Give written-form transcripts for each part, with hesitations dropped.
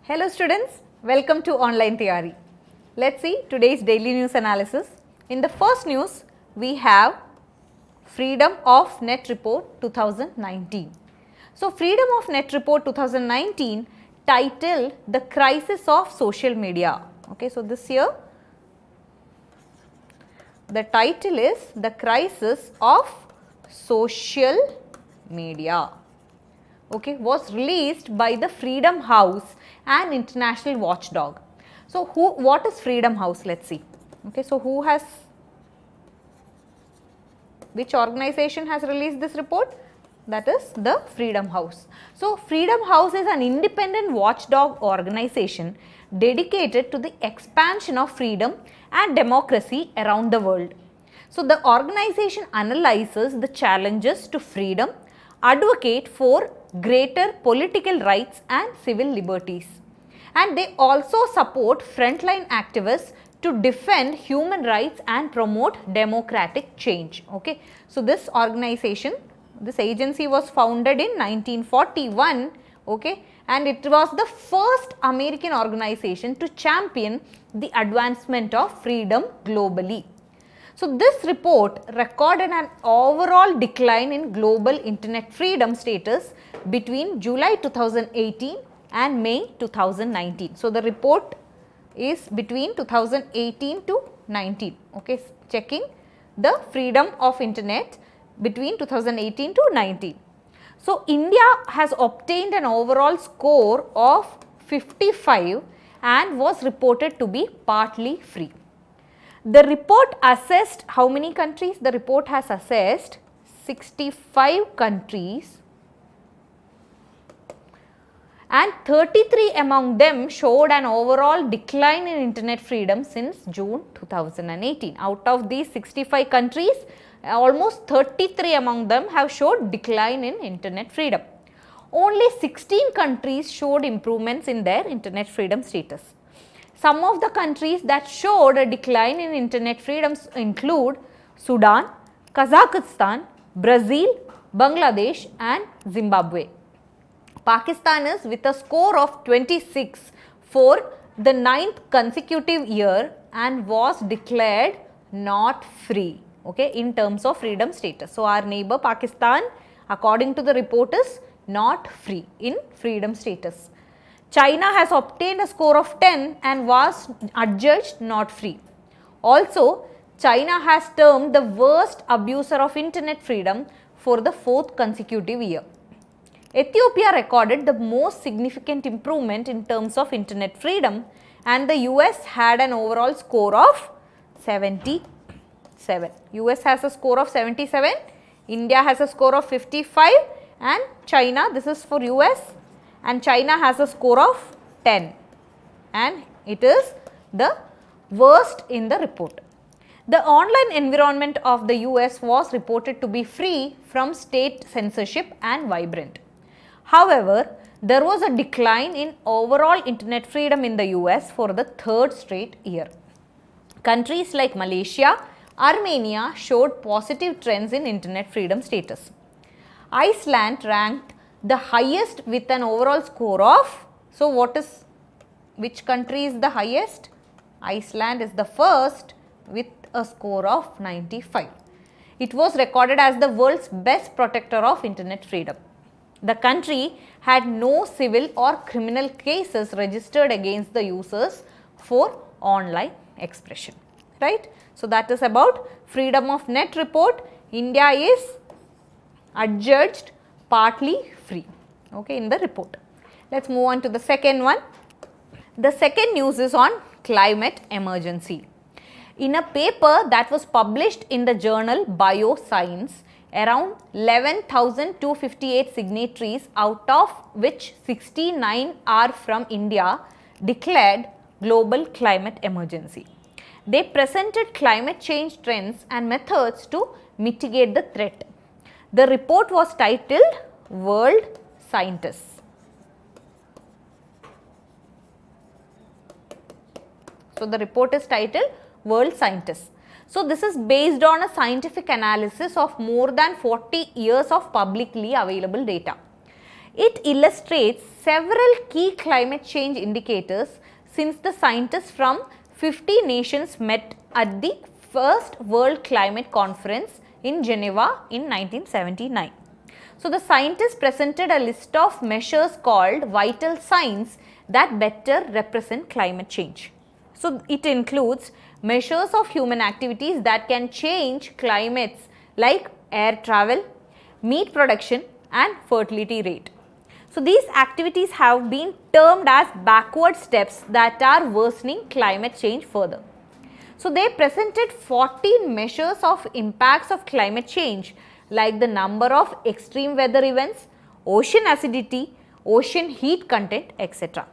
Hello students, welcome to OnlineTyari. Let's see today's daily news analysis. In the first news, we have Freedom of Net Report 2019. So, Freedom of Net Report 2019 titled The Crisis of Social Media. Okay, so this year the title is The Crisis of Social Media. Okay, was released by the Freedom House, an international watchdog. So, what is Freedom House? Let's see. Okay, so which organization has released this report? That is the Freedom House. So, Freedom House is an independent watchdog organization dedicated to the expansion of freedom and democracy around the world. So, the organization analyzes the challenges to freedom, advocate for greater political rights and civil liberties, and they also support frontline activists to defend human rights and promote democratic change. Okay. So, this organization, this agency was founded in 1941, okay, and it was the first American organization to champion the advancement of freedom globally. So, this report recorded an overall decline in global internet freedom status between July 2018 and May 2019. So, the report is between 2018 to 19, okay, checking the freedom of internet between 2018 to 19. So, India has obtained an overall score of 55 and was reported to be partly free. The report assessed how many countries? The report has assessed 65 countries, and 33 among them showed an overall decline in internet freedom since June 2018. Out of these 65 countries, almost 33 among them have showed decline in internet freedom. Only 16 countries showed improvements in their internet freedom status. Some of the countries that showed a decline in internet freedoms include Sudan, Kazakhstan, Brazil, Bangladesh and Zimbabwe. Pakistan is with a score of 26 for the 9th consecutive year and was declared not free, okay, in terms of freedom status. So, our neighbor Pakistan, according to the report, is not free in freedom status. China has obtained a score of 10 and was adjudged not free. Also, China has termed the worst abuser of internet freedom for the 4th consecutive year. Ethiopia recorded the most significant improvement in terms of internet freedom, and the US had an overall score of 77. US has a score of 77, India has a score of 55 and China, this is for US, and China has a score of 10 and it is the worst in the report. The online environment of the US was reported to be free from state censorship and vibrant. However, there was a decline in overall internet freedom in the US for the 3rd straight year. Countries like Malaysia, Armenia showed positive trends in internet freedom status. Iceland ranked the highest with an overall score of, so which country is the highest? Iceland is the first with a score of 95. It was recorded as the world's best protector of internet freedom. The country had no civil or criminal cases registered against the users for online expression, right. So, that is about freedom of net report. India is adjudged partly free, okay, in the report. Let us move on to the second one. The second news is on climate emergency. In a paper that was published in the journal Bioscience, around 11,258 signatories, out of which 69 are from India, declared global climate emergency. They presented climate change trends and methods to mitigate the threat. The report was titled World Scientists. So, the report is titled World Scientists. So, this is based on a scientific analysis of more than 40 years of publicly available data. It illustrates several key climate change indicators since the scientists from 50 nations met at the first World Climate Conference in Geneva in 1979. So, the scientists presented a list of measures called vital signs that better represent climate change. So, it includes measures of human activities that can change climates like air travel, meat production and fertility rate. So, these activities have been termed as backward steps that are worsening climate change further. So, they presented 14 measures of impacts of climate change like the number of extreme weather events, ocean acidity, ocean heat content, etc.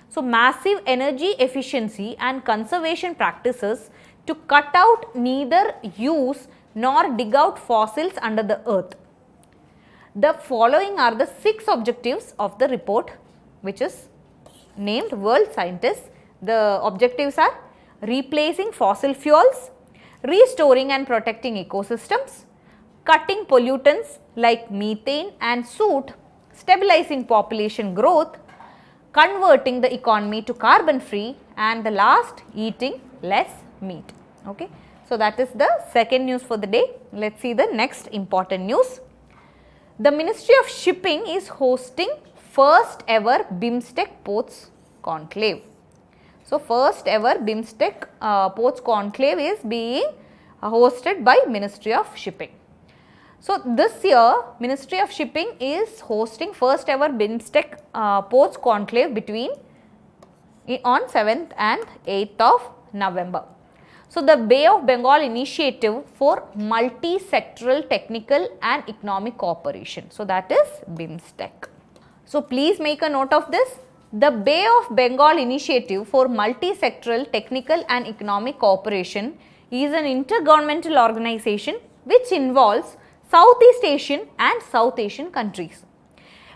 So, massive energy efficiency and conservation practices to cut out neither use nor dig out fossils under the earth. The following are the 6 objectives of the report, which is named World Scientists. The objectives are replacing fossil fuels, restoring and protecting ecosystems, cutting pollutants like methane and soot, stabilizing population growth, converting the economy to carbon free, and the last, eating less meat. Okay. So, that is the second news for the day. Let us see the next important news. The Ministry of Shipping is hosting first ever BIMSTEC Ports Conclave. So, first ever BIMSTEC Ports Conclave is being hosted by Ministry of Shipping. So, this year Ministry of Shipping is hosting first ever BIMSTEC Ports Conclave between on 7th and 8th of November. So, the Bay of Bengal Initiative for Multi-Sectoral Technical and Economic Cooperation. So, that is BIMSTEC. So, please make a note of this. The Bay of Bengal Initiative for Multi-Sectoral Technical and Economic Cooperation is an intergovernmental organization which involves Southeast Asian and South Asian countries.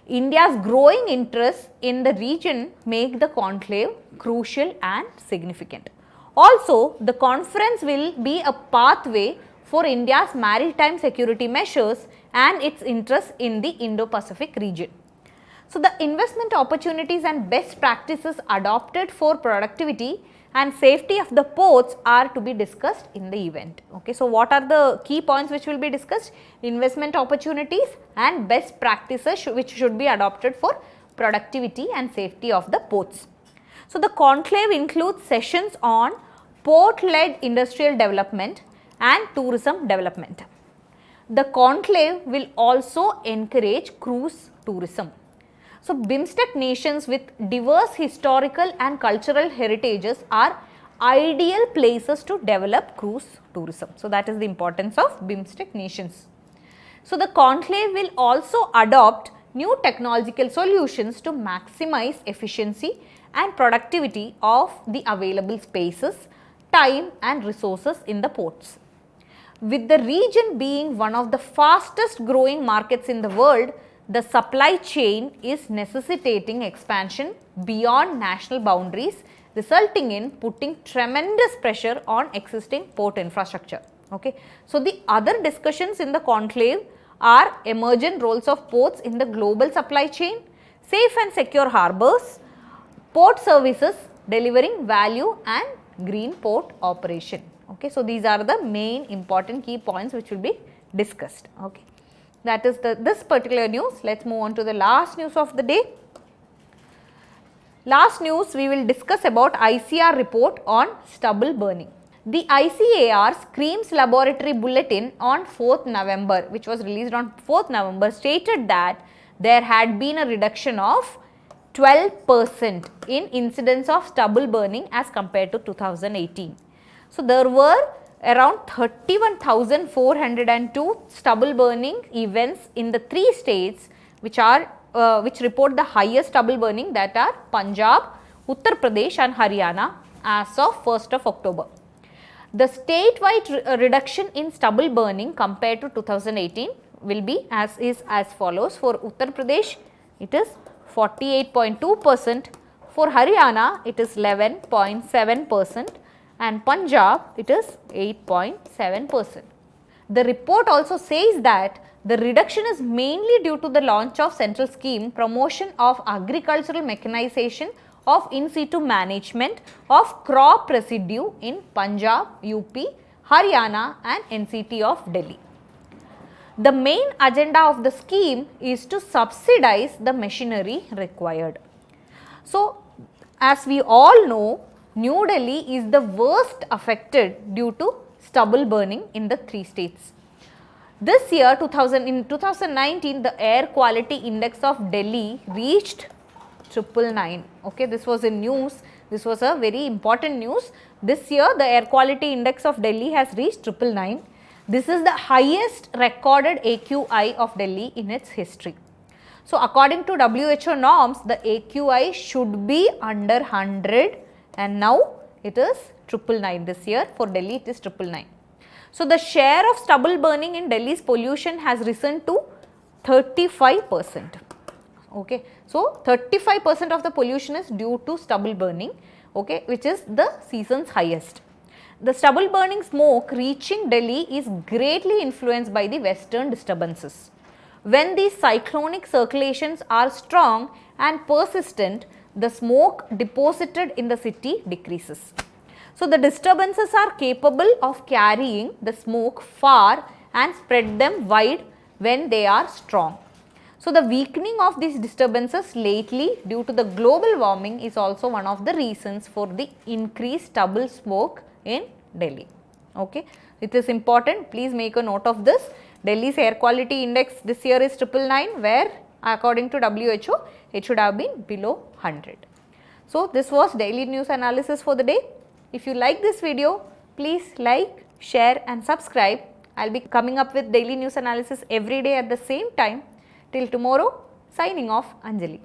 India's growing interest in the region make the conclave crucial and significant. Also, the conference will be a pathway for India's maritime security measures and its interest in the Indo-Pacific region. So, the investment opportunities and best practices adopted for productivity and safety of the ports are to be discussed in the event. Okay. So, what are the key points which will be discussed? Investment opportunities and best practices which should be adopted for productivity and safety of the ports. So, the conclave includes sessions on port-led industrial development and tourism development. The conclave will also encourage cruise tourism. So, BIMSTEC nations with diverse historical and cultural heritages are ideal places to develop cruise tourism. So, that is the importance of BIMSTEC nations. So, the conclave will also adopt new technological solutions to maximize efficiency and productivity of the available spaces, time and resources in the ports. With the region being one of the fastest growing markets in the world, the supply chain is necessitating expansion beyond national boundaries, resulting in putting tremendous pressure on existing port infrastructure. Okay. So, the other discussions in the conclave are emergent roles of ports in the global supply chain, safe and secure harbours, port services delivering value and green port operation. Okay. So, these are the main important key points which will be discussed. Okay. That is this particular news. Let us move on to the last news of the day. Last news we will discuss about ICR report on stubble burning. The ICAR SCREAMS laboratory bulletin on 4th November, which was released on 4th November, stated that there had been a reduction of 12% in incidence of stubble burning as compared to 2018. So, there were around 31,402 stubble burning events in the 3 states which report the highest stubble burning, that are Punjab, Uttar Pradesh and Haryana as of 1st of October. The statewide reduction in stubble burning compared to 2018 will be as follows. For Uttar Pradesh it is 48.2%, for Haryana it is 11.7%, and Punjab it is 8.7%. The report also says that The reduction is mainly due to the launch of central scheme promotion of agricultural mechanization of in situ management of crop residue in Punjab, UP, Haryana and NCT of Delhi. The main agenda of the scheme is to subsidize the machinery required. So, as we all know, New Delhi is the worst affected due to stubble burning in the 3 states. This year, in 2019, the air quality index of Delhi reached 999. Okay, this was in news. This was a very important news. This year, the air quality index of Delhi has reached 999. This is the highest recorded AQI of Delhi in its history. So, according to WHO norms, the AQI should be under 100 and now it is 999. This year for Delhi it is 999. So, the share of stubble burning in Delhi's pollution has risen to 35%. Okay. So, 35% of the pollution is due to stubble burning, okay, which is the season's highest. The stubble burning smoke reaching Delhi is greatly influenced by the western disturbances. When these cyclonic circulations are strong and persistent, the smoke deposited in the city decreases. So, the disturbances are capable of carrying the smoke far and spread them wide when they are strong. So, the weakening of these disturbances lately due to the global warming is also one of the reasons for the increased stubble smoke in Delhi. Okay. It is important, please make a note of this. Delhi's air quality index this year is 999, where according to WHO it should have been below 100. So, this was daily news analysis for the day. If you like this video, please like, share and subscribe. I will be coming up with daily news analysis every day at the same time. Till tomorrow, signing off, Anjali.